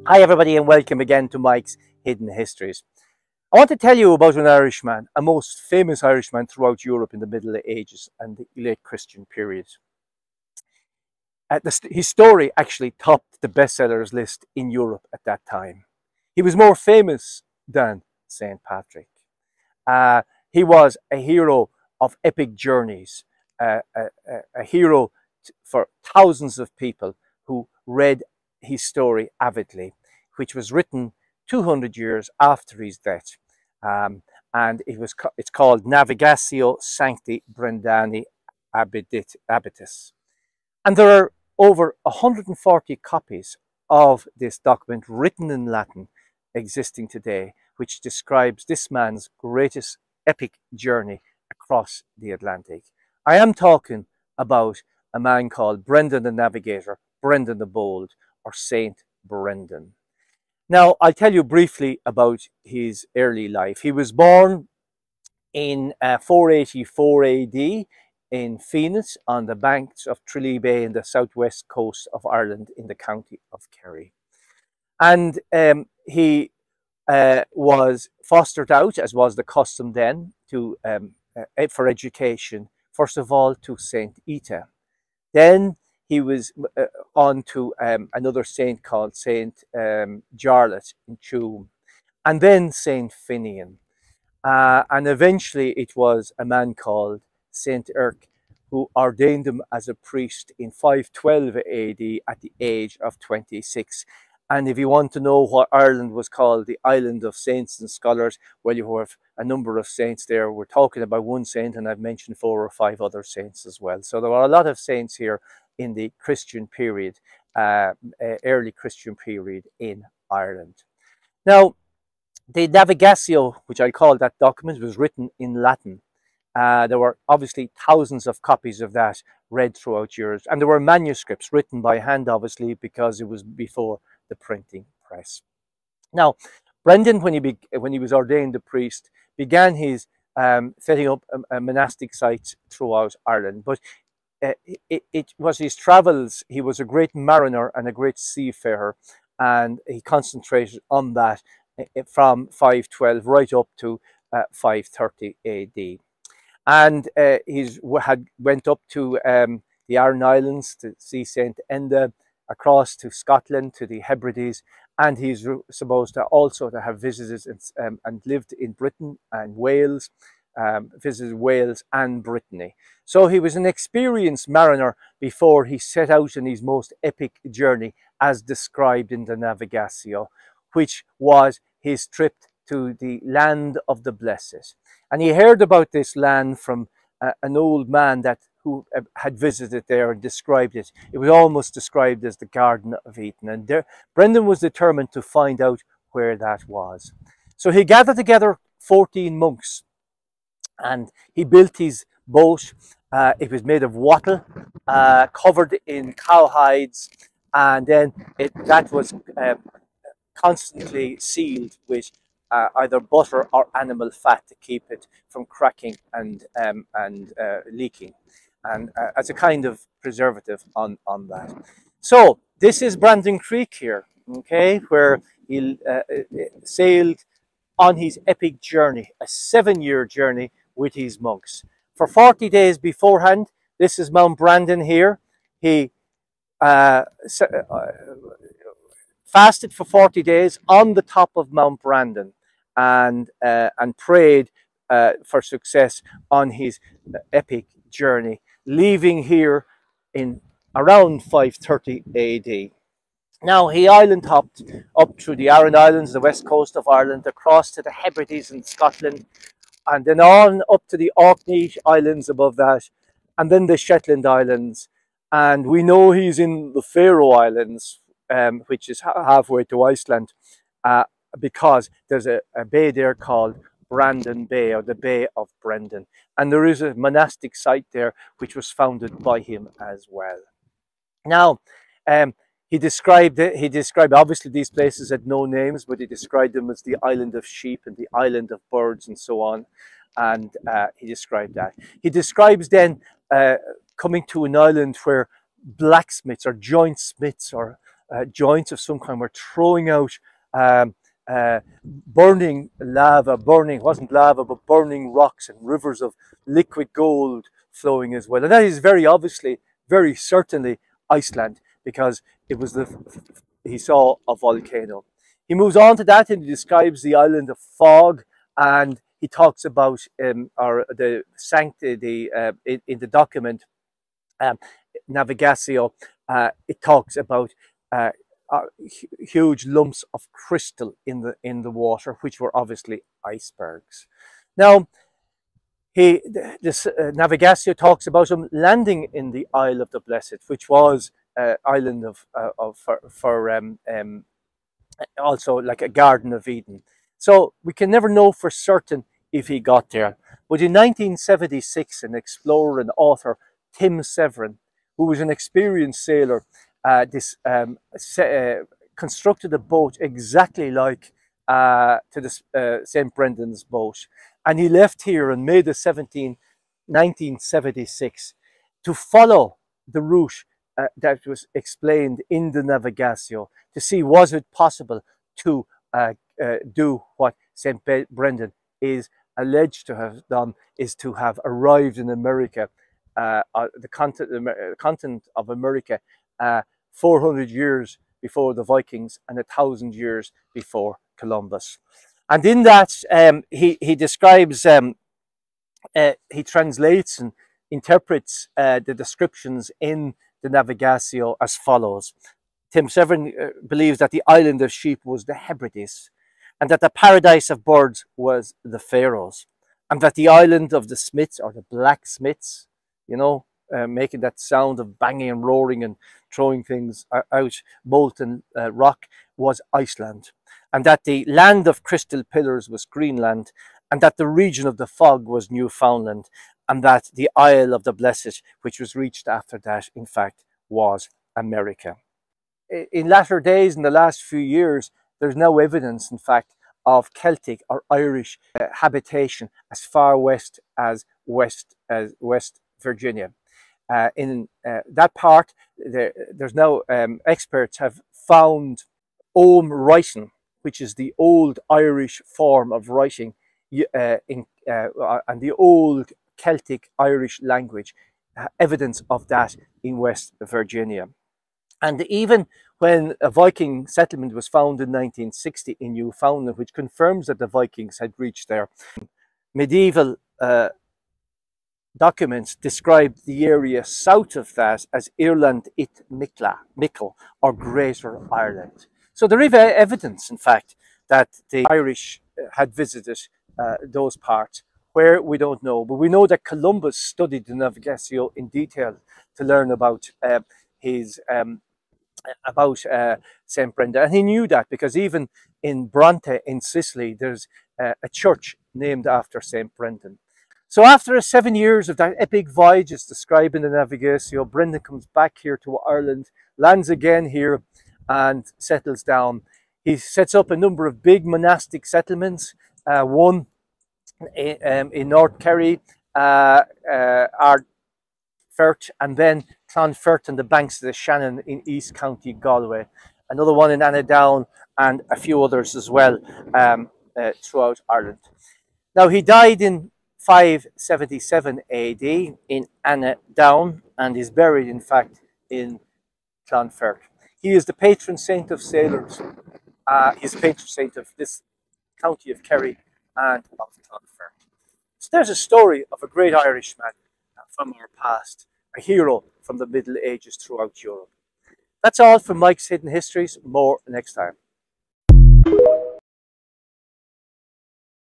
Hi everybody and welcome again to Mike's Hidden Histories. I want to tell you about an Irishman, a most famous Irishman throughout Europe in the Middle Ages and the late Christian period. His story actually topped the bestsellers list in Europe at that time. He was more famous than St. Patrick. He was a hero of epic journeys, a hero for thousands of people who read his story avidly, which was written 200 years after his death. And it's called Navigatio Sancti Brendani Abitus. And there are over 140 copies of this document written in Latin existing today, which describes this man's greatest epic journey across the Atlantic. I am talking about a man called Brendan the Navigator, Brendan the Bold, or Saint Brendan. Now, I'll tell you briefly about his early life. He was born in 484 AD in Phoenix on the banks of Tralee Bay in the southwest coast of Ireland in the county of Kerry. And he was fostered out, as was the custom then, for education, first of all to St. Ita. Then he was on to another saint called Saint Jarlath in Tuam, and then Saint Finian. And eventually it was a man called Saint Erc who ordained him as a priest in 512 AD at the age of 26. And if you want to know what Ireland was called, the island of saints and scholars, well, you have a number of saints there. We're talking about one saint, and I've mentioned 4 or 5 other saints as well. So there were a lot of saints here in the Christian period, early Christian period in Ireland. Now, the Navigatio, which I call that document, was written in Latin. There were obviously thousands of copies of that read throughout Europe, and there were manuscripts written by hand, obviously, because it was before the printing press. Now, Brendan, when he was ordained a priest, began his setting up monastic sites throughout Ireland. But it was his travels. He was a great mariner and a great seafarer, and he concentrated on that from 512 right up to 530 AD. And he went up to the Aran Islands to see St. Enda, across to Scotland, to the Hebrides, and he's supposed to also have visited and lived in Britain and Wales, visited Wales and Brittany. So he was an experienced mariner before he set out on his most epic journey as described in the Navigatio, which was his trip to the land of the blessed. And he heard about this land from an old man who had visited there and described it. It was almost described as the Garden of Eden. And Brendan was determined to find out where that was. So he gathered together 14 monks and he built his boat. It was made of wattle, covered in cowhides, and then that was constantly sealed with either butter or animal fat to keep it from cracking and leaking, and as a kind of preservative on that. So this is Brandon Creek here, okay, where he sailed on his epic journey, a 7-year journey with his monks. For 40 days beforehand, this is Mount Brandon here. He fasted for 40 days on the top of Mount Brandon and prayed for success on his epic journey, leaving here in around 530 AD. Now, he island hopped up through the Aran Islands, the west coast of Ireland, across to the Hebrides in Scotland, and then on up to the Orkney Islands above that, and then the Shetland Islands. And we know he's in the Faroe Islands, which is halfway to Iceland, because there's a bay there called Brandon Bay, or the Bay of Brendan. And there is a monastic site there which was founded by him as well. Now, he described obviously these places had no names, but he described them as the island of sheep and the island of birds and so on. And he described that. He describes then coming to an island where blacksmiths or joint smiths or joints of some kind were throwing out um, burning lava, burning, it wasn't lava, but burning rocks and rivers of liquid gold flowing as well. And that is very obviously, very certainly Iceland, because it was he saw a volcano. He moves on to that and he describes the island of Fog, and he talks about or the sanctity in the document um, Navigatio. It talks about huge lumps of crystal in the water, which were obviously icebergs. Now, Navigatio talks about him landing in the Isle of the Blessed, which was island for also like a Garden of Eden. So we can never know for certain if he got there. But in 1976, an explorer and author, Tim Severin, who was an experienced sailor, constructed a boat exactly like to the St. Brendan's boat. And he left here on May the 17th, 1976, to follow the route that was explained in the Navigatio, to see was it possible to do what St. Brendan is alleged to have done, is to have arrived in America, the continent of America, 400 years before the Vikings and 1,000 years before Columbus. And in that, he describes, he translates and interprets the descriptions in the Navigatio as follows. Tim Severin believes that the island of sheep was the Hebrides, and that the paradise of birds was the Faroes, and that the island of the smiths, or the blacksmiths, you know, making that sound of banging and roaring and throwing things out, molten rock, was Iceland, and that the land of crystal pillars was Greenland, and that the region of the fog was Newfoundland, and that the Isle of the Blessed, which was reached after that, in fact, was America. In latter days, in the last few years, there's no evidence, in fact, of Celtic or Irish habitation as far west as West Virginia. In that part, there's no experts have found Ogham writing, which is the old Irish form of writing, and the old Celtic Irish language, evidence of that in West Virginia. And even when a Viking settlement was found in 1960 in Newfoundland, which confirms that the Vikings had reached there, medieval documents describe the area south of that as Ireland it Mickle, or Greater Ireland. So there is evidence, in fact, that the Irish had visited those parts. Where, we don't know, but we know that Columbus studied the Navigatio in detail to learn about St. Brendan, and he knew that because even in Bronte in Sicily, there's a church named after St. Brendan. So after 7 years of that epic voyage as described in the Navigatio, Brendan comes back here to Ireland, lands again here, and settles down. He sets up a number of big monastic settlements, one in North Kerry, Ardfert, and then Clonfert on the banks of the Shannon in East County Galway, another one in Annadown, and a few others as well throughout Ireland. Now, he died in 577 AD in Annadown and is buried, in fact, in Clonfert. He is the patron saint of sailors. He's the patron saint of this county of Kerry and of Clonfert. So there's a story of a great Irishman from our past, a hero from the Middle Ages throughout Europe. That's all from Mike's Hidden Histories. More next time.